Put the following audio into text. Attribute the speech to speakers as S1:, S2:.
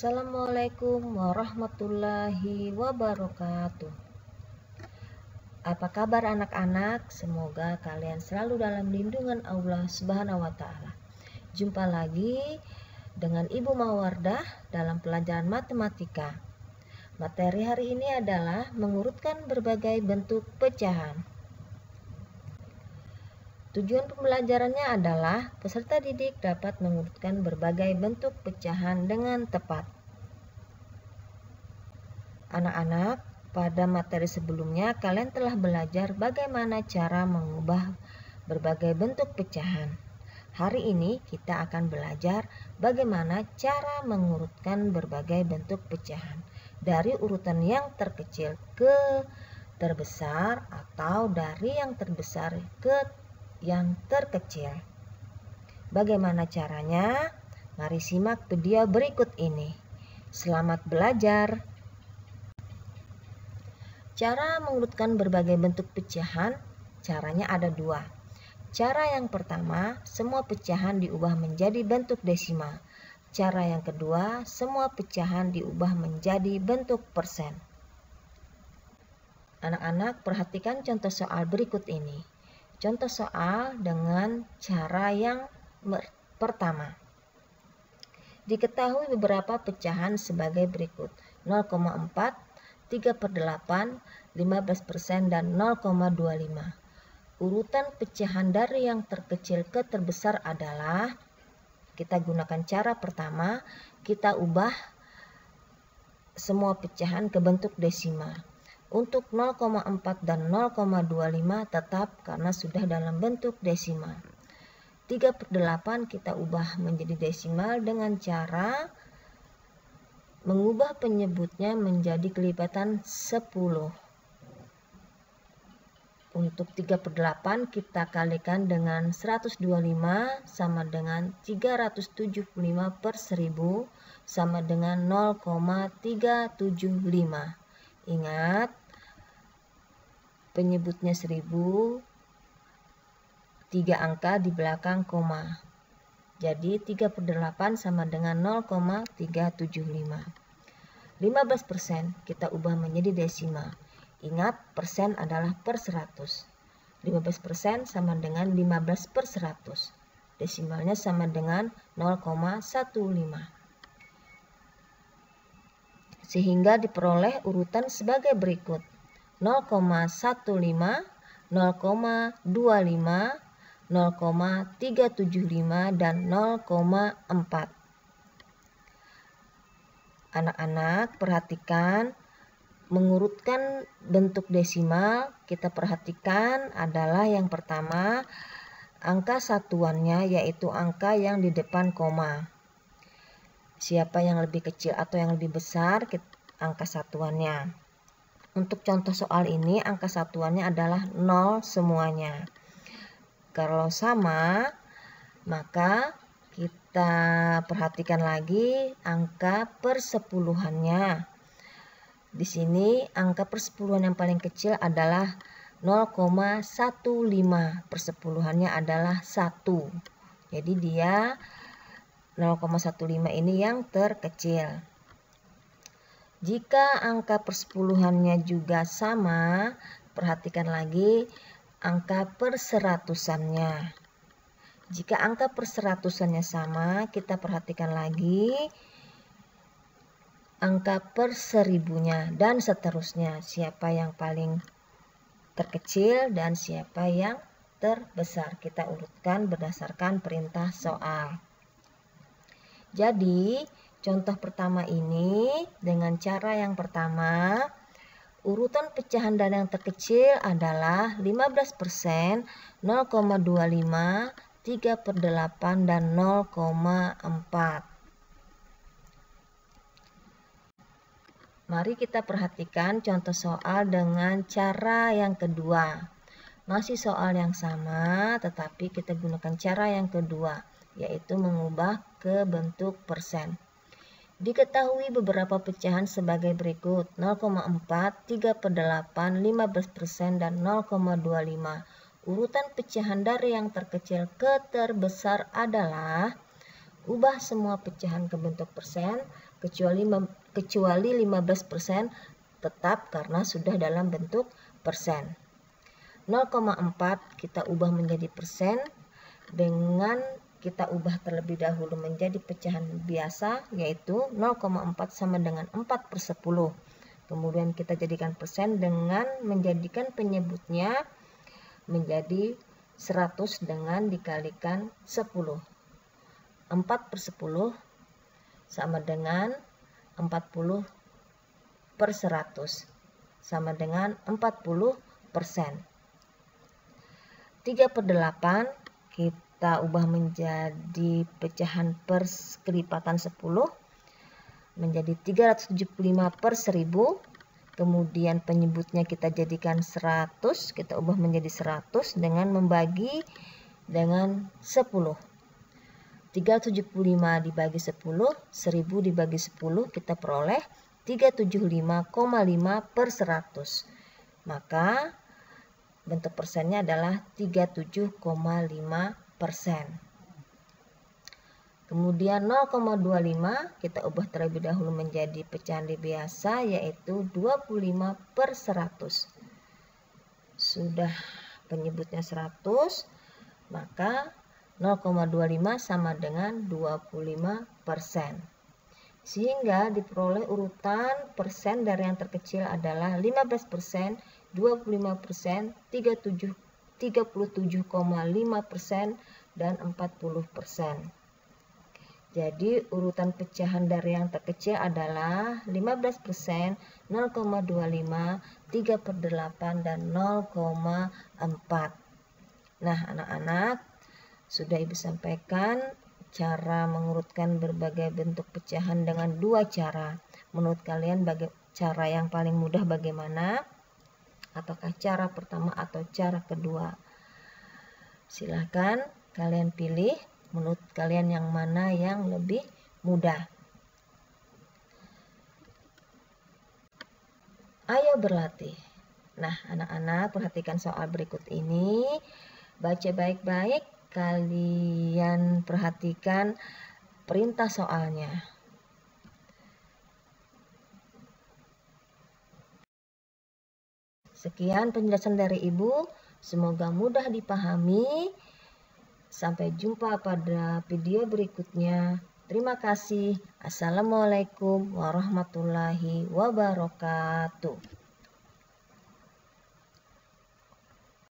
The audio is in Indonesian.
S1: Assalamualaikum warahmatullahi wabarakatuh. Apa kabar anak-anak? Semoga kalian selalu dalam lindungan Allah Subhanahu wa Ta'ala. Jumpa lagi dengan Ibu Mawardah dalam pelajaran matematika. Materi hari ini adalah mengurutkan berbagai bentuk pecahan. Tujuan pembelajarannya adalah peserta didik dapat mengurutkan berbagai bentuk pecahan dengan tepat. Anak-anak, pada materi sebelumnya kalian telah belajar bagaimana cara mengubah berbagai bentuk pecahan. Hari ini kita akan belajar bagaimana cara mengurutkan berbagai bentuk pecahan dari urutan yang terkecil ke terbesar atau dari yang terbesar ke yang terkecil. Bagaimana caranya? Mari simak video berikut ini. Selamat belajar. Cara mengurutkan berbagai bentuk pecahan, caranya ada dua. Cara yang pertama, semua pecahan diubah menjadi bentuk desimal. Cara yang kedua, semua pecahan diubah menjadi bentuk persen. Anak-anak, perhatikan contoh soal berikut ini. Contoh soal dengan cara yang pertama. Diketahui beberapa pecahan sebagai berikut: 0,4, 3/8, 15%, dan 0,25. Urutan pecahan dari yang terkecil ke terbesar adalah, kita gunakan cara pertama, kita ubah semua pecahan ke bentuk desimal. Untuk 0,4 dan 0,25 tetap karena sudah dalam bentuk desimal. 3/8 kita ubah menjadi desimal dengan cara mengubah penyebutnya menjadi kelipatan 10. Untuk 3/8 kita kalikan dengan 125 sama dengan 375/1000 sama dengan 0,375. Ingat, penyebutnya 1000, 3 angka di belakang koma. Jadi 3/8 sama dengan 0,375. 15% kita ubah menjadi desimal. Ingat, persen adalah per 100. 15% sama dengan 15/100. Desimalnya sama dengan 0,15. Sehingga diperoleh urutan sebagai berikut: 0,15, 0,25, 0,375, dan 0,4. Anak-anak, perhatikan mengurutkan bentuk desimal. Kita perhatikan adalah yang pertama, angka satuannya yaitu angka yang di depan koma. Siapa yang lebih kecil atau yang lebih besar, angka satuannya. Untuk contoh soal ini, angka satuannya adalah 0 semuanya. Kalau sama, maka kita perhatikan lagi angka persepuluhannya. Di sini angka persepuluhan yang paling kecil adalah 0,15. Persepuluhannya adalah 1. Jadi dia 0,15 ini yang terkecil. Jika angka persepuluhannya juga sama, perhatikan lagi angka perseratusannya. Jika angka perseratusannya sama, kita perhatikan lagi angka perseribunya dan seterusnya. Siapa yang paling terkecil dan siapa yang terbesar. Kita urutkan berdasarkan perintah soal. Jadi, contoh pertama ini dengan cara yang pertama, urutan pecahan dari yang terkecil adalah 15%, 0,25, 3/8, dan 0,4. Mari kita perhatikan contoh soal dengan cara yang kedua. Masih soal yang sama, tetapi kita gunakan cara yang kedua, yaitu mengubah ke bentuk persen. Diketahui beberapa pecahan sebagai berikut: 0,4, 3/8, 15%, dan 0,25. Urutan pecahan dari yang terkecil ke terbesar adalah, ubah semua pecahan ke bentuk persen kecuali 15% tetap karena sudah dalam bentuk persen. 0,4 kita ubah menjadi persen dengan kita ubah terlebih dahulu menjadi pecahan biasa, yaitu 0,4 sama dengan 4/10. Kemudian kita jadikan persen dengan menjadikan penyebutnya menjadi 100 dengan dikalikan 10. 4/10 sama dengan 40/100 sama dengan 40%. 3/8 kita ubah menjadi pecahan per kelipatan 10 menjadi 375/1000. Kemudian penyebutnya kita jadikan 100, kita ubah menjadi 100 dengan membagi dengan 10. 375 dibagi 10, 1000 dibagi 10, kita peroleh 375,5/100. Maka bentuk persennya adalah 37,5%. Kemudian 0,25 kita ubah terlebih dahulu menjadi pecahan biasa, yaitu 25/100. Sudah penyebutnya 100, maka 0,25 sama dengan 25%. Sehingga diperoleh urutan persen dari yang terkecil adalah 15%, 25%, 37,5%, dan 40%. Jadi urutan pecahan dari yang terkecil adalah 15%, 0,25, 3/8, dan 0,4. Nah, anak-anak, sudah Ibu sampaikan cara mengurutkan berbagai bentuk pecahan dengan dua cara. Menurut kalian cara yang paling mudah bagaimana? Apakah cara pertama atau cara kedua? Silahkan kalian pilih, menurut kalian yang mana yang lebih mudah. Ayo berlatih. Nah, anak-anak, perhatikan soal berikut ini. Baca baik-baik. Kalian perhatikan perintah soalnya. Sekian penjelasan dari Ibu, semoga mudah dipahami. Sampai jumpa pada video berikutnya. Terima kasih. Assalamualaikum warahmatullahi wabarakatuh.